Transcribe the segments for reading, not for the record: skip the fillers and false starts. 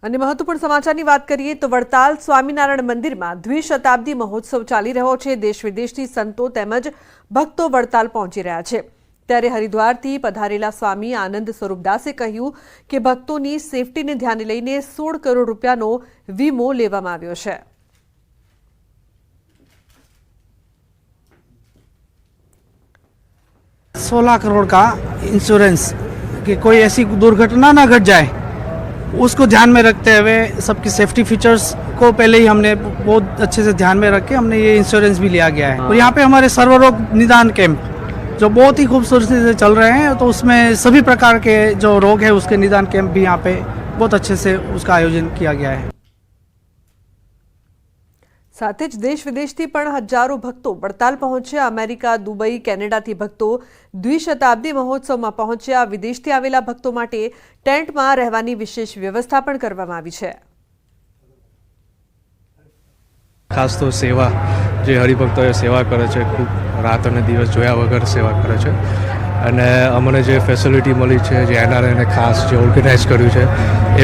અને મહત્વપૂર્ણ સમાચારની વાત કરીએ તો વડતાલ સ્વામિનારાયણ મંદિરમાં દ્વિશતાબ્દી મહોત્સવ ચાલી રહ્યો છે। દેશ વિદેશથી સંતો તેમજ ભક્તો વડતાલ પહોંચી રહ્યા છે। ત્યારે હરિદ્વારથી પધારેલા સ્વામી આનંદ સ્વરૂપદાસે કહ્યું કે ભક્તોની સેફટીને ધ્યાને લઈને 16 કરોડ રૂપિયાનો વીમો લેવામાં આવ્યો છે। 16 करोड़ का इंश्योरेंस कि कोई ऐसी दुर्घटना ना घट जाए, उसको ध्यान में रखते हुए सबकी सेफ्टी फीचर्स को पहले ही हमने बहुत अच्छे से ध्यान में रख के हमने ये इंश्योरेंस भी लिया गया है। और यहाँ पे हमारे सर्वरोग निदान कैंप जो बहुत ही खूबसूरती से चल रहे हैं, तो उसमें सभी प्रकार के जो रोग है उसके निदान कैंप भी यहाँ पे बहुत अच्छे से उसका आयोजन किया गया है। સાથે જ દેશ વિદેશથી પણ હજારો ભક્તો વડતાલ પહોંચ્યા। અમેરિકા, દુબઈ, કેનેડાથી ભક્તો દ્વિશતાબ્દી મહોત્સવમાં પહોંચ્યા। વિદેશથી આવેલા ભક્તો માટે ટેન્ટમાં રહેવાની વિશેષ વ્યવસ્થા પણ કરવામાં આવી છે। ખાસ તો સેવા જે હરિભક્તોએ સેવા કરે છે, ખૂબ રાત અને દિવસ જોયા વગર સેવા કરે છે અને અમને જે ફેસિલિટી મળી છે, જે એનઆરઆઈને ખાસ જે ઓર્ગેનાઇઝ કર્યું છે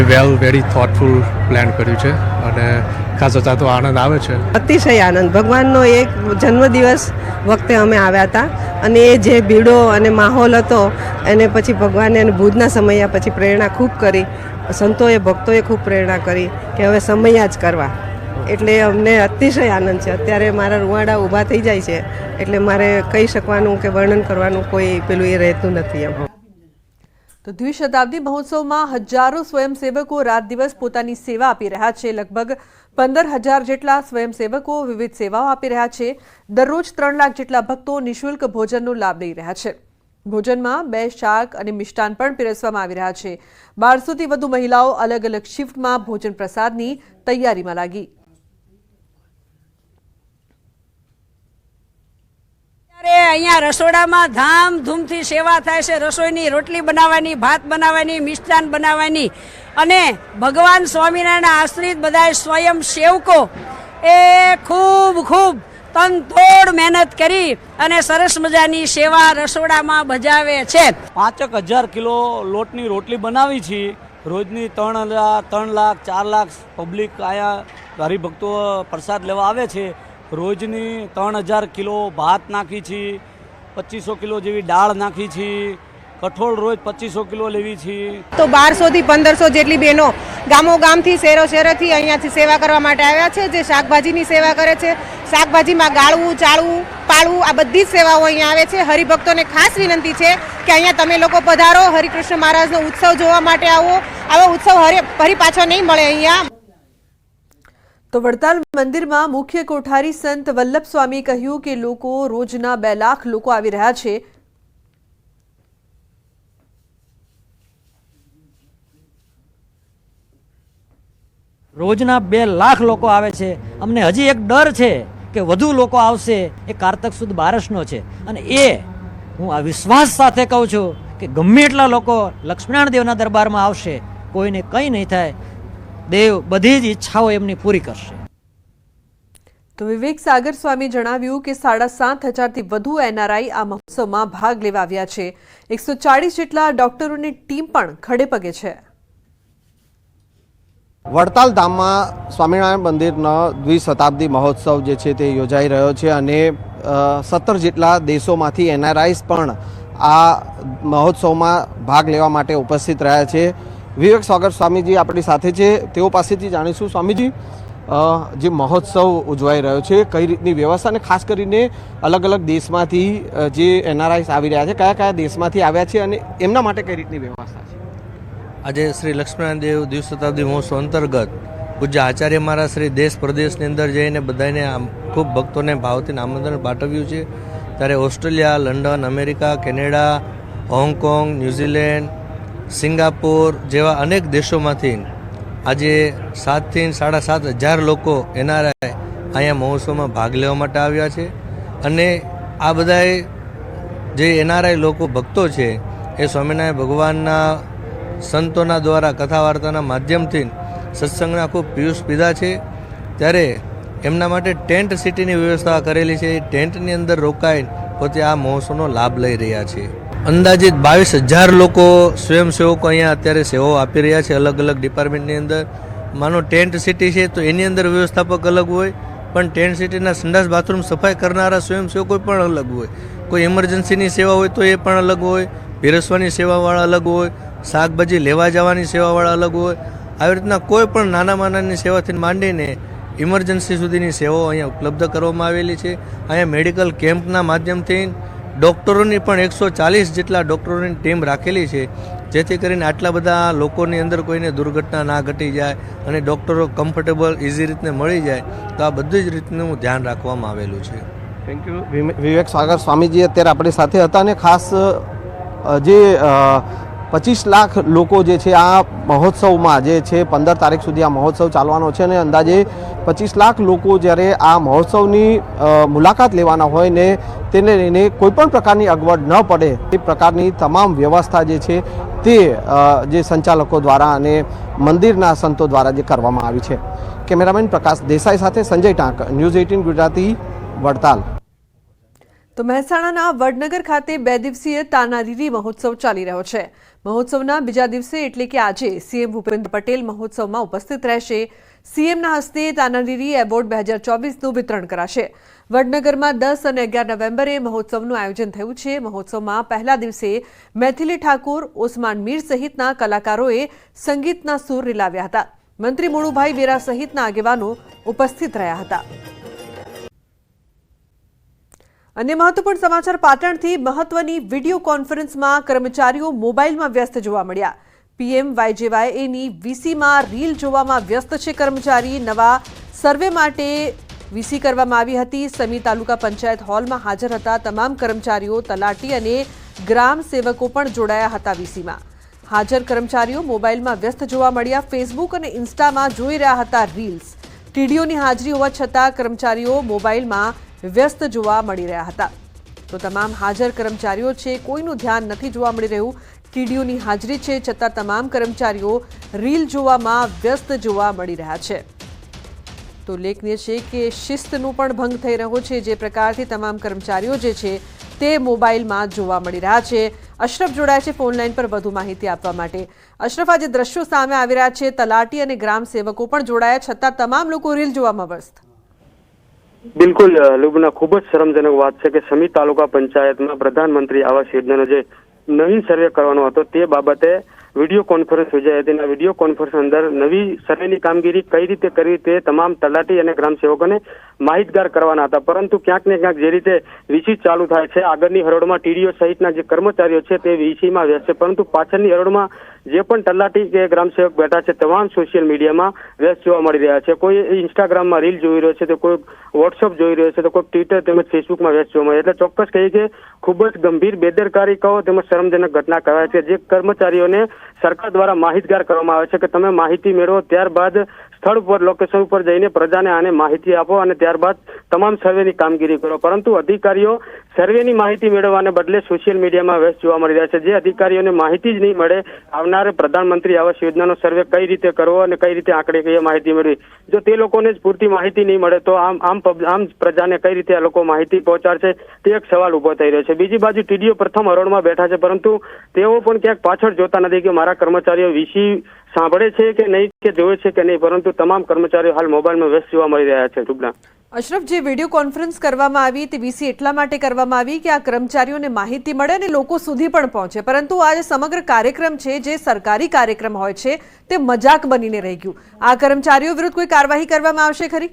એ વેરી થોટફુલ પ્લાન કર્યું છે અને ખાસ તો આનંદ આવે છે। અતિશય આનંદ। ભગવાનનો એક જન્મદિવસ વખતે અમે આવ્યા હતા અને એ જે ભીડો અને માહોલ હતો એને પછી ભગવાને અને ભુજના સમયા પછી પ્રેરણા ખૂબ કરી, સંતોએ ભક્તોએ ખૂબ પ્રેરણા કરી કે હવે સમયા જ કરવા, એટલે અમને અતિશય આનંદ છે। અત્યારે મારા રૂવાડા ઊભા થઈ જાય છે, એટલે મારે કહી શકવાનું કે વર્ણન કરવાનું કોઈ પેલું એ રહેતું નથી એમ। તો દ્વિશતાબ્દી મહોત્સવમાં હજારો સ્વયંસેવકો રાત દિવસ પોતાની સેવા આપી રહ્યા છે। લગભગ 15,000 જેટલા સ્વયંસેવકો વિવિધ સેવાઓ આપી રહ્યા છે। દરરોજ 3 લાખ જેટલા ભક્તો નિઃશુલ્ક ભોજનનો લાભ લઈ રહ્યા છે। ભોજનમાં 2 શાક અને મિષ્ટાન પણ પીરસવામાં આવી રહ્યા છે। 1200થી વધુ મહિલાઓ અલગ અલગ શિફ્ટમાં ભોજન પ્રસાદની તૈયારીમાં લાગી। અહીંયા રસોડામાં ધામધૂમથી સેવા થાય છે। રસોઈની રોટલી બનાવવાની, ભાત બનાવવાની, મિષ્ટાન બનાવવાની અને ભગવાન સ્વામિનારાયણના આશ્રિત બધા સ્વયં સેવકો એ ખૂબ તનતોડ મહેનત કરી અને સરસ મજાની સેવા રસોડામાં બજાવે છે। 5,000 કિલો લોટની રોટલી બનાવી છે। રોજની 3 લાખ 4 લાખ પબ્લિક અહીંયા હરિભક્તો પ્રસાદ લેવા આવે છે। રોજની 3,000 કિલો ભાત નાખી છે, 2500 કિલો જેવી દાળ નાખી છે, કઠોળ રોજ 2500 કિલો લેવી છે। તો 1200 થી 1500 જેટલી બહેનો ગામો ગામથી શહેરોથી અહીંયાથી સેવા કરવા માટે આવ્યા છે, જે શાકભાજીની સેવા કરે છે। શાકભાજીમાં ગાળવું, ચાળવું, પાળવું આ બધી જ સેવાઓ અહીંયા આવે છે। હરિભક્તોને ખાસ વિનંતી છે કે અહીંયા તમે લોકો પધારો, હરિકૃષ્ણ મહારાજનો ઉત્સવ જોવા માટે આવો। આવો ઉત્સવ ફરી પાછો નહીં મળે અહીંયા। તો વડતાલ મંદિરમાં મુખ્ય કોઠારી સંત વલ્લભ સ્વામી કહ્યું કે લોકો રોજના 2 લાખ લોકો આવી રહ્યા છે। રોજના 2 લાખ લોકો આવે છે। અમને હજી એક ડર છે કે વધુ લોકો આવશે। એ કારતક સુદ બારસનો છે અને એ હું આ વિશ્વાસ સાથે કહું છું કે ગમે એટલા લોકો લક્ષ્મીનારાયણ દેવના દરબારમાં આવશે, કોઈને કંઈ નહીં થાય। દેવ બધી જ ઈચ્છાઓ એમની પૂરી કરશે। તો વિવેક સાગર સ્વામી જણાવ્યું કે 7,500થી વધુ એનઆરઆઈ આ મહોત્સવમાં ભાગ લેવા આવ્યા છે। 140 જેટલા ડોક્ટરોની ટીમ પણ ખડે પગે છે। વડતાલ ધામમાં સ્વામિનારાયણ મંદિરનો દ્વિશતાબ્દી મહોત્સવ જે છે તે યોજાઈ રહ્યો છે અને 17 જેટલા દેશોમાંથી એનઆરઆઈસ પણ આ મહોત્સવમાં ભાગ લેવા માટે ઉપસ્થિત રહ્યા છે। વિવેક સાગર સ્વામીજી આપણી સાથે છે, તેઓ પાસેથી જાણીશું સ્વામીજી જે મહોત્સવ ઉજવાઈ રહ્યો છે કઈ રીતની વ્યવસ્થા અને ખાસ કરીને અલગ અલગ દેશમાંથી જે એનઆરઆઈસ આવી રહ્યા છે, કયા કયા દેશમાંથી આવ્યા છે અને એમના માટે કઈ રીતની વ્યવસ્થા છે? આજે શ્રી લક્ષ્મીનારાયણ દેવ દ્વિશતાબ્દી મહોત્સવ અંતર્ગત પૂજ્ય આચાર્ય મહારાજ શ્રી દેશ પ્રદેશની અંદર જઈને બધાને ખૂબ ભક્તોને ભાવથી આમંત્રણ પાઠવ્યું છે। ત્યારે Australia, London, America, Canada, Hong Kong, New Zealand, Singapore જેવા અનેક દેશોમાંથી આજે 7,000થી 7,500 લોકો એનઆરઆઈ અહીંયા મહોત્સવમાં ભાગ લેવા માટે આવ્યા છે અને આ બધાએ જે એનઆરઆઈ લોકો ભક્તો છે એ સ્વામિનારાયણ ભગવાનના સંતોના દ્વારા કથા વાર્તાના માધ્યમથી સત્સંગના ખૂબ પીયુષ પીધા છે। ત્યારે એમના માટે ટેન્ટ સિટીની વ્યવસ્થા કરેલી છે। એ ટેન્ટની અંદર રોકાઈ પોતે આ મહોત્સવનો લાભ લઈ રહ્યા છે। અંદાજિત 22,000 લોકો સ્વયંસેવકો અહીંયા અત્યારે સેવાઓ આપી રહ્યા છે અલગ અલગ ડિપાર્ટમેન્ટની અંદર। માનો ટેન્ટ સિટી છે તો એની અંદર વ્યવસ્થાપક અલગ હોય, પણ ટેન્ટ સિટીના સંડાસ બાથરૂમ સફાઈ કરનારા સ્વયંસેવકો પણ અલગ હોય. કોઈ ઇમરજન્સીની સેવા હોય તો એ પણ અલગ હોય, પીરસવાની સેવાવાળા અલગ હોય, શાકભાજી લેવા જવાની સેવાવાળા અલગ હોય. આવી રીતના કોઈ પણ નાનામાં નાની સેવાથી માંડીને ઇમરજન્સી સુધીની સેવાઓ અહીંયા ઉપલબ્ધ કરવામાં આવેલી છે. અહીંયા મેડિકલ કેમ્પના માધ્યમથી ડૉક્ટરોની પણ 140 જેટલા ડૉક્ટરોની ટીમ રાખેલી છે, જેથી કરીને આટલા બધા લોકોની અંદર કોઈને દુર્ઘટના ના ઘટી જાય અને ડૉક્ટરો કમ્ફર્ટેબલ ઇઝી રીતને મળી જાય. તો આ બધી જ રીતનું ધ્યાન રાખવામાં આવેલું છે. Thank you. વિવેક સાગર સ્વામીજી અત્યારે આપણી સાથે હતા અને ખાસ જે 25 લાખ લોકો જે છે આ મહોત્સવમાં જે છે 15 તારીખ સુધી આ મહોત્સવ ચાલવાનો છે અને અંદાજે 25 લાખ લોકો જ્યારે આ મહોત્સવની મુલાકાત લેવાના હોય ને તેને લઈને કોઈપણ પ્રકારની અગવડ ન પડે એ પ્રકારની તમામ વ્યવસ્થા જે છે તે જે સંચાલકો દ્વારા અને મંદિરના સંતો દ્વારા જે કરવામાં આવી છે. કેમેરામેન પ્રકાશ દેસાઈ સાથે સંજય ટાંક, ન્યૂઝ 18 ગુજરાતી, વડતાલ. તો મહેસાણાના વડનગર ખાતે 2 દિવસીય તાનારીરી મહોત્સવ ચાલી રહ્યો છે. મહોત્સવના બીજા દિવસે એટલે કે આજે સીએમ ભૂપેન્દ્ર પટેલ મહોત્સવમાં ઉપસ્થિત રહેશે. સીએમના હસ્તે તાનારીરી એવોર્ડ 2024નું વિતરણ કરાશે. વડનગરમાં 10 અને 11 નવેમ્બરે મહોત્સવનું આયોજન થયું છે. મહોત્સવમાં પહેલા દિવસે મૈથિલી ઠાકોર, ઓસમાન મીર સહિતના કલાકારોએ સંગીતના સૂર રીલાવ્યા હતા. મંત્રી મોણુભાઈ વેરા સહિતના આગેવાનો ઉપસ્થિત રહ્યા હતા. અન્ય મહત્વપૂર્ણ સમાચાર પાટણથી. મહત્વની વિડીયો કોન્ફરન્સમાં કર્મચારીઓ મોબાઈલમાં વ્યસ્ત જોવા મળ્યા. PMYJYAની વીસીમાં રીલ જોવામાં વ્યસ્ત છે કર્મચારી. નવા સર્વે માટે વીસી કરવામાં આવી હતી. સમી તાલુકા પંચાયત હોલમાં હાજર હતા તમામ કર્મચારીઓ, તલાટી અને ગ્રામ સેવકો પણ જોડાયા હતા. વીસીમાં હાજર કર્મચારીઓ મોબાઈલમાં વ્યસ્ત જોવા મળ્યા. ફેસબુક અને ઇન્સ્ટામાં જોઈ રહ્યા હતા રીલ્સ. ટીડીઓની હાજરી હોવા છતાં કર્મચારીઓ મોબાઈલમાં વ્યસ્ત જોવા મળી રહ્યા હતા. તો તમામ હાજર કર્મચારીઓ છે, કોઈનું ધ્યાન નથી જોવા મળી રહ્યું. ટીડીઓની હાજરી છે છતાં તમામ કર્મચારીઓ રીલ જોવામાં વ્યસ્ત જોવા મળી રહ્યા છે. તો ઉલ્લેખનીય છે કે શિસ્તનું પણ ભંગ થઈ રહ્યો છે. જે પ્રકારથી તમામ કર્મચારીઓ જે છે તે મોબાઈલમાં જોવા મળી રહ્યા છે. અશરફ જોડાય છે ફોનલાઈન પર વધુ માહિતી આપવા માટે. અશરફ, આજે દ્રશ્યો સામે આવી રહ્યા છે. તલાટી અને ગ્રામ સેવકો પણ જોડાયા છતાં તમામ લોકો રીલ જોવામાં વ્યસ્ત. બિલકુલ લુબના, ખૂબ જ શરમજનક વાત છે કે સમી તાલુકા પંચાયતમાં પ્રધાનમંત્રી આવાસ યોજનાનો જે નવીન સર્વે કરવાનો હતો તે બાબતે વિડીયો કોન્ફરન્સ યોજાઈ હતી. વિડીયો કોન્ફરન્સ અંદર નવી સર્વેની કામગીરી કઈ રીતે કરવી તે તમામ તલાટી અને ગ્રામ સેવકોને માહિતગાર કરવાના હતા. પરંતુ ક્યાંક ને ક્યાંક જે રીતે વીસી ચાલુ થાય છે, આગળની હરોળમાં ટીડીઓ સહિતના જે કર્મચારીઓ છે તે વીસીમાં વ્યસ્ત છે, પરંતુ પાછળની હરોળમાં જે પણ તલાટી કે ગ્રામ સેવક બેઠા છે તમામ સોશિયલ મીડિયામાં વ્યસ્ત જોવા મળી રહ્યા છે. કોઈ ઇન્સ્ટાગ્રામમાં રીલ જોઈ રહ્યો છે, તો કોઈ વોટ્સઅપ જોઈ રહ્યો છે, તો કોઈ ટ્વિટર તેમજ ફેસબુકમાં વ્યસ્ત જોવા મળે. એટલે ચોક્કસ કહીએ કે ખૂબ જ ગંભીર બેદરકારી કહો તેમજ શરમજનક ઘટના કહેવાય છે. જે કર્મચારીઓને સરકાર દ્વારા માહિતગાર કરવામાં આવે છે કે તમે માહિતી મેળવો, ત્યારબાદ સ્થળ પર લોકેશન ઉપર જઈને પ્રજાને આને માહિતી આપો અને ત્યારબાદ તમામ સર્વેની કામગીરી કરો. પરંતુ અધિકારીઓ સર્વેની માહિતી મેળવવાને બદલે સોશિયલ મીડિયામાં વ્યસ્ત જોવા મળી રહ્યા છે. જે અધિકારીઓને માહિતી જ નહીં મળે આવનાર પ્રધાનમંત્રી આવાસ યોજનાનો સર્વે કઈ રીતે કરવો અને કઈ રીતે આંકડે કઈ માહિતી મેળવી, જો તે લોકોને જ પૂરતી માહિતી નહીં મળે તો આમ પ્રજાને કઈ રીતે આ લોકો માહિતી પહોંચાડશે તે એક સવાલ ઉભો થઈ રહ્યો છે. બીજી બાજુ ટીડીઓ પ્રથમ હરોળમાં બેઠા છે, પરંતુ તેઓ પણ ક્યાંક પાછળ જોતા નથી કે મારા કર્મચારીઓ વીસી સાંભળે છે કે નહીં, કે જોવે છે કે નહીં, પરંતુ તમામ કર્મચારીઓ હાલ મોબાઈલમાં વ્યસ્ત જોવા મળી રહ્યા છે. રૂબના, અશરફ, જે વિડીયો કોન્ફરન્સ કરવામાં આવી તે વીસી એટલા માટે કરવામાં આવી કે આ કર્મચારીઓને માહિતી મળે અને લોકો સુધી પણ પહોંચે, પરંતુ આ જે સમગ્ર કાર્યક્રમ છે જે સરકારી કાર્યક્રમ હોય છે તે મજાક બનીને રહી ગયું. આ કર્મચારીઓ વિરુદ્ધ કોઈ કાર્યવાહી કરવામાં આવશે ખરી?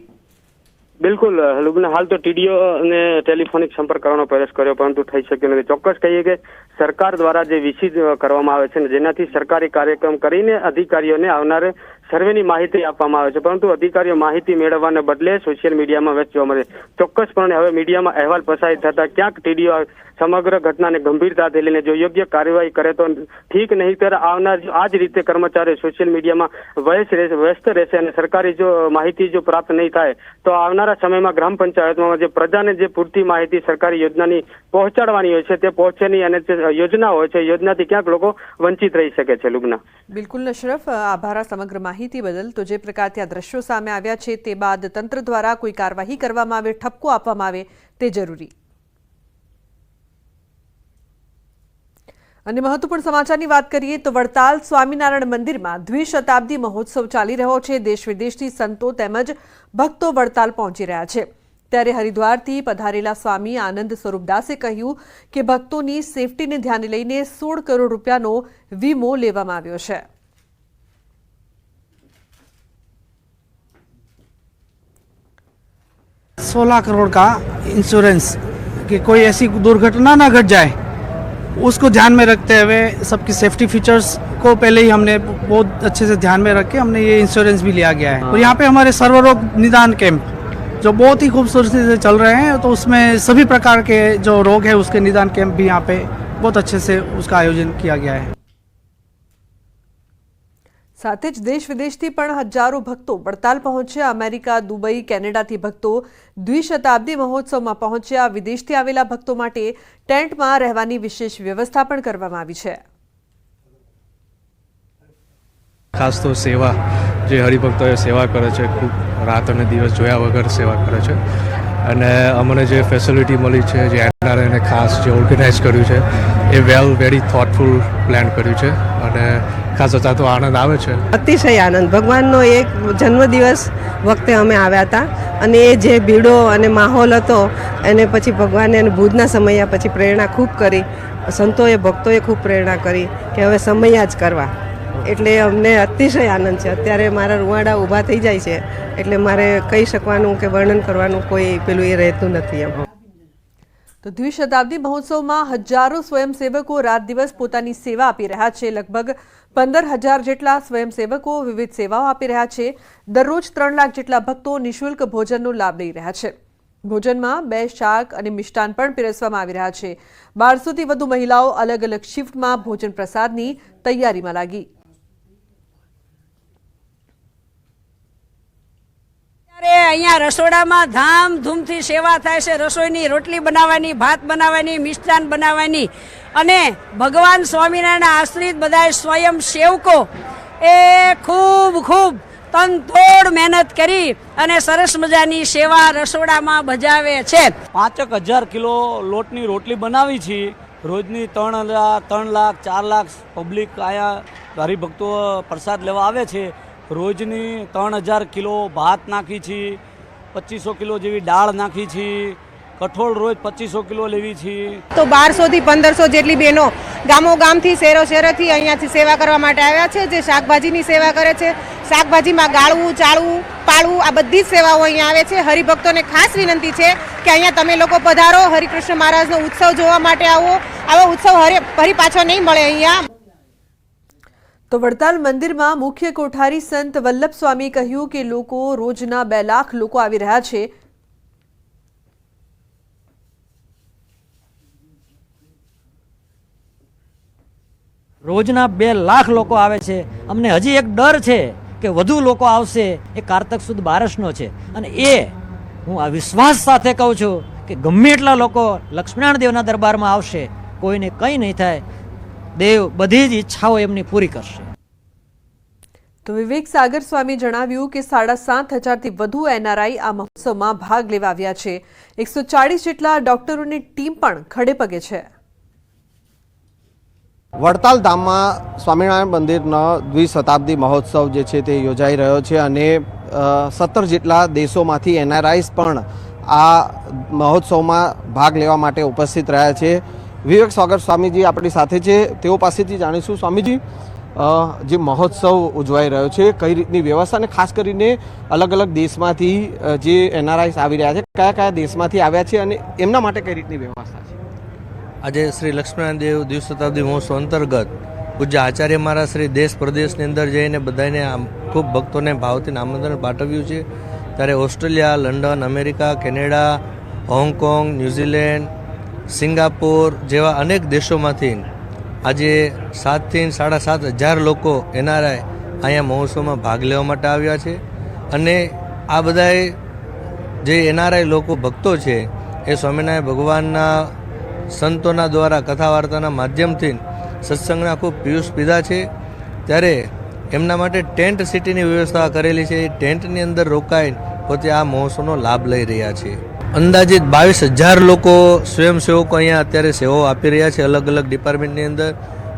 બિલકુલ લુબના, હાલ તો ટીડીઓ અને ટેલિફોનિક સંપર્ક કરવાનો પ્રયાસ કર્યો પરંતુ થઈ શક્યો નથી. ચોક્કસ કહીએ કે સરકાર દ્વારા જે વીસી કરવામાં આવે છે જેનાથી સરકારી કાર્યક્રમ કરીને અધિકારીઓને આવનાર સર્વેની માહિતી આપવામાં આવે છે, પરંતુ અધિકારીઓ માહિતી મેળવવાને બદલે સોશિયલ મીડિયામાં વ્યસ્ત જોવા મળે. ચોક્કસપણે હવે મીડિયામાં અહેવાલ પ્રસારિત થતા ક્યાંક ટીડીઓ સમગ્ર ઘટનાને ગંભીરતાથી લઈને જો યોગ્ય કાર્યવાહી કરે તો ઠીક, નહીં ત્યારે આવનાર આ જ રીતે કર્મચારીઓ સોશિયલ મીડિયામાં વ્યસ્ત રહેશે અને સરકારી જો માહિતી જો પ્રાપ્ત નહીં થાય તો આવનારા સમયમાં ગ્રામ પંચાયતમાં જે પ્રજાને જે પૂરતી માહિતી સરકારી યોજનાની પહોંચાડવાની હોય છે તે પહોંચે નહીં અને જે યોજના હોય છે યોજનાથી ક્યાંક લોકો વંચિત રહી શકે છે. લુબના, બિલકુલ અશરફ, આભાર સમગ્ર માહિતી બદલ. તો જે પ્રકારથી આ દ્રશ્યો સામે આવ્યા છે તે બાદ તંત્ર દ્વારા કોઈ કાર્યવાહી કરવામાં આવે, ઠપકો આપવામાં આવે તે જરૂરી. અને મહત્વપૂર્ણ સમાચારની વાત કરીએ તો વડતાલ સ્વામિનારાયણ મંદિરમાં દ્વિશતાબ્દી મહોત્સવ ચાલી રહ્યો છે। દેશ વિદેશથી સંતો તેમજ ભક્તો વડતાલ પહોંચી રહ્યા છે। ત્યારે હરિદ્વારથી પધારેલા સ્વામી આનંદ સ્વરૂપદાસે કહ્યું કે ભક્તોની સેફટીને ધ્યાને લઈને 16 કરોડ રૂપિયાનો વીમો લેવામાં આવ્યો છે। 16 करोड़ का इंश्योरेंस कि कोई ऐसी दुर्घटना ना घट जाए, उसको ध्यान में रखते हुए सबकी सेफ्टी फीचर्स को पहले ही हमने बहुत अच्छे से ध्यान में रख के हमने ये इंश्योरेंस भी लिया गया है। और यहाँ पे हमारे सर्वरोग निदान कैंप जो बहुत ही खूबसूरती से चल रहे हैं, तो उसमें सभी प्रकार के जो रोग है उसके निदान कैंप भी यहाँ पे बहुत अच्छे से उसका आयोजन किया गया है। સાથે જ દેશ વિદેશથી પણ હજારો ભક્તો વડતાલ પહોંચ્યા। અમેરિકા, દુબઈ, કેનેડાથી ભક્તો દ્વિશતાબ્દી મહોત્સવમાં પહોંચ્યા। વિદેશથી આવેલા ભક્તો માટે ટેન્ટમાં રહેવાની વિશેષ વ્યવસ્થા પણ કરવામાં આવી છે। ખાસ તો સેવા જે હરિભક્તોએ સેવા કરે છે, ખૂબ રાત અને દિવસ જોયા વગર સેવા કરે છે। અને અમને જે ફેસિલિટી મળી છે, જે એનઆરઆઈને ખાસ જે ઓર્ગેનાઇઝ કર્યું છે, એ વેરી થોટફુલ પ્લાન કર્યું છે અને ખાસ હતા તો આનંદ આવે છે। અતિશય આનંદ, ભગવાનનો એક જન્મદિવસ વખતે અમે આવ્યા હતા અને એ જે ભીડો અને માહોલ હતો એને પછી ભગવાને અને ભુજના સમયા પછી પ્રેરણા ખૂબ કરી, સંતોએ ભક્તોએ ખૂબ પ્રેરણા કરી કે હવે સમયા જ કરવા। એટલે અમને અતિશય આનંદ છે। અત્યારે મારા રૂવાડા ઊભા થઈ જાય છે, એટલે મારે કહી શકવાનું કે વર્ણન કરવાનું કોઈ પેલું એ રહેતું નથી એમ। તો દ્વિશતાબ્દી મહોત્સવમાં હજારો સ્વયંસેવકો રાત દિવસ પોતાની સેવા આપી રહ્યા છે। લગભગ 15,000 જેટલા સ્વયંસેવકો વિવિધ સેવાઓ આપી રહ્યા છે। દરરોજ 3 લાખ જેટલા ભક્તો નિઃશુલ્ક ભોજનનો લાભ લઈ રહ્યા છે। ભોજનમાં 2 શાક અને મિષ્ટાન પણ પીરસવામાં આવી રહ્યા છે। 1200થી વધુ મહિલાઓ અલગ અલગ શિફ્ટમાં ભોજન પ્રસાદની તૈયારીમાં લાગી। અહીંયા રસોડામાં ધામધૂમથી સેવા થાય છે। રસોઈની રોટલી બનાવવાની, ભાત બનાવવાની, મિષ્ટાન બનાવવાની અને ભગવાન સ્વામિનારાયણના આશ્રિત બધા સ્વયં સેવકો એ ખૂબ તનતોડ મહેનત કરી અને સરસ મજાની સેવા રસોડામાં બજાવે છે। 5,000 કિલો લોટની રોટલી બનાવી છે। રોજની 3 લાખ 4 લાખ પબ્લિક અહીંયા હરિભક્તો પ્રસાદ લેવા આવે છે। રોજની 3,000 કિલો ભાત નાખી છે, 2500 કિલો જેવી દાળ નાખી છે, કઠોળ રોજ 2500 કિલો લેવી છે। તો 1200 થી 1500 જેટલી બહેનો ગામો ગામથી શહેરો શહેરોથી અહીંયાથી સેવા કરવા માટે આવ્યા છે, જે શાકભાજીની સેવા કરે છે। શાકભાજીમાં ગાળવું, ચાળવું, પાળવું આ બધી જ સેવાઓ અહીંયા આવે છે। હરિભક્તોને ખાસ વિનંતી છે કે અહીંયા તમે લોકો પધારો, હરિકૃષ્ણ મહારાજનો ઉત્સવ જોવા માટે આવો। આવો ઉત્સવ ફરી પાછો નહીં મળે અહીંયા। તો વડતાલ મંદિરમાં મુખ્ય કોઠારી સંત વલ્લભ સ્વામી કહ્યું કે લોકો રોજના 2 લાખ લોકો આવી રહ્યા છે। રોજના 2 લાખ લોકો આવે છે। અમને હજી એક ડર છે કે વધુ લોકો આવશે। એ કારતક સુદ બારસનો છે અને એ હું આ વિશ્વાસ સાથે કહું છું કે ગમે એટલા લોકો લક્ષ્મીનારાયણ દેવના દરબારમાં આવશે, કોઈને કંઈ નહીં થાય। દેવ બધી જ ઈચ્છાઓ એમની પૂરી કરશે। તો વિવેક સાગર સ્વામી જણાવ્યું કે 7,500થી વધુ એનઆરઆઈ આ મહોત્સવમાં ભાગ લેવા આવ્યા છે। 140 જેટલા ડોક્ટરોની ટીમ પણ ખડે પગે છે। વડતાલ ધામમાં સ્વામિનારાયણ મંદિરનો દ્વિશતાબ્દી મહોત્સવ જે છે તે યોજાઈ રહ્યો છે અને 17 જેટલા દેશોમાંથી એનઆરઆઈસ પણ આ મહોત્સવમાં ભાગ લેવા માટે ઉપસ્થિત રહ્યા છે। વિવેક સાગર સ્વામીજી આપણી સાથે છે, તેઓ પાસેથી જાણીશું। સ્વામીજી, જે મહોત્સવ ઉજવાઈ રહ્યો છે, કઈ રીતની વ્યવસ્થા અને ખાસ કરીને અલગ અલગ દેશમાંથી જે એનઆરઆઈસ આવી રહ્યા છે, કયા કયા દેશમાંથી આવ્યા છે અને એમના માટે કઈ રીતની વ્યવસ્થા છે? આજે શ્રી લક્ષ્મીનારાયણ દેવ દ્વિશતાબ્દી મહોત્સવ અંતર્ગત પૂજ્ય આચાર્ય મહારાજ શ્રી દેશ પ્રદેશની અંદર જઈને બધાને ખૂબ ભક્તોને ભાવથી આમંત્રણ પાઠવ્યું છે। ત્યારે Australia, London, America, Canada, Hong Kong, New Zealand, Singapore જેવા અનેક દેશોમાંથી આજે 7,000 થી 7,500 લોકો એનઆરઆઈ અહીંયા મહોત્સવમાં ભાગ લેવા માટે આવ્યા છે। અને આ બધાએ જે એનઆરઆઈ લોકો ભક્તો છે એ સ્વામિનારાયણ ભગવાનના સંતોના દ્વારા કથા વાર્તાના માધ્યમથી સત્સંગના ખૂબ પિયુષ પીધા છે। ત્યારે એમના માટે ટેન્ટ સિટીની વ્યવસ્થા કરેલી છે। એ ટેન્ટની અંદર રોકાઈને પોતે આ મહોત્સવનો લાભ લઈ રહ્યા છે। અંદાજિત 22,000 લોકો સ્વયંસેવકો અહીંયા અત્યારે સેવાઓ આપી રહ્યા છે અલગ અલગ ડિપાર્ટમેન્ટની અંદર।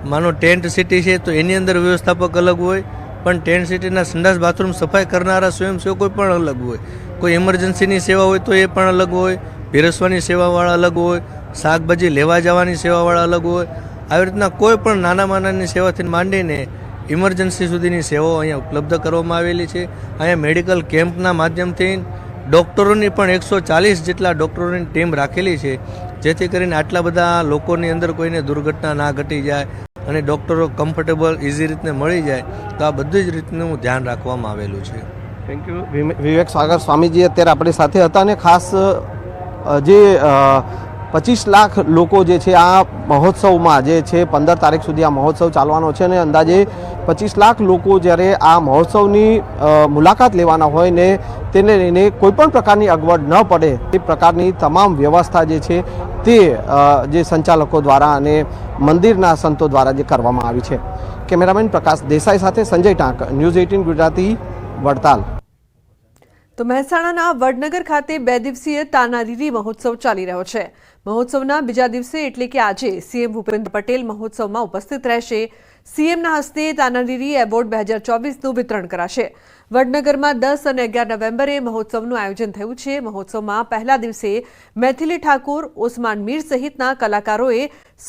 માનો ટેન્ટ સિટી છે તો એની અંદર વ્યવસ્થાપક અલગ હોય, પણ ટેન્ટ સિટીના સંડાસ બાથરૂમ સફાઈ કરનારા સ્વયંસેવકો પણ અલગ હોય. કોઈ ઇમરજન્સીની સેવા હોય તો એ પણ અલગ હોય, પીરસવાની સેવાવાળા અલગ હોય, શાકભાજી લેવા જવાની સેવાવાળા અલગ હોય. આવી રીતના કોઈ પણ નાનામાં નાની સેવાથી માંડીને ઇમરજન્સી સુધીની સેવાઓ અહીંયા ઉપલબ્ધ કરવામાં આવેલી છે. અહીંયા મેડિકલ કેમ્પના માધ્યમથી ડૉક્ટરોની પણ 140 જેટલા ડૉક્ટરોની ટીમ રાખેલી છે, જેથી કરીને આટલા બધા લોકોની અંદર કોઈને દુર્ઘટના ના ઘટી જાય અને ડૉક્ટરો કમ્ફર્ટેબલ ઇઝી રીતને મળી જાય. તો આ બધી જ રીતનું ધ્યાન રાખવામાં આવેલું છે. Thank you. વિવેક સાગર સ્વામીજી અત્યારે આપણી સાથે હતા અને ખાસ જે 25 લાખ લોકો જે છે આ મહોત્સવમાં જે છે 15 તારીખ સુધી આ મહોત્સવ ચાલવાનો છે અને અંદાજે 25 લાખ લોકો જ્યારે આ મહોત્સવની મુલાકાત લેવાના હોય ને તેને લઈને કોઈપણ પ્રકારની અગવડ ન પડે તે પ્રકારની તમામ વ્યવસ્થા જે છે તે જે સંચાલકો દ્વારા અને મંદિરના સંતો દ્વારા જે કરવામાં આવી છે. કેમેરામેન પ્રકાશ દેસાઈ સાથે સંજય ટાંક, ન્યૂઝ 18 ગુજરાતી, વડતાલ. તો મહેસાણાના વડનગર ખાતે 2 દિવસીય તાનારીરી મહોત્સવ ચાલી રહ્યો છે. મહોત્સવના બીજા દિવસે એટલે કે આજે સીએમ ભૂપેન્દ્ર પટેલ મહોત્સવમાં ઉપસ્થિત રહેશે. સીએમના હસ્તે તાનારીરી એવોર્ડ 2024નું વિતરણ કરાશે. વડનગરમાં 10 અને 11 નવેમ્બરે મહોત્સવનું આયોજન થયું છે. મહોત્સવમાં પહેલા દિવસે મૈથિલી ઠાકુર, ઓસમાન મીર સહિતના કલાકારોએ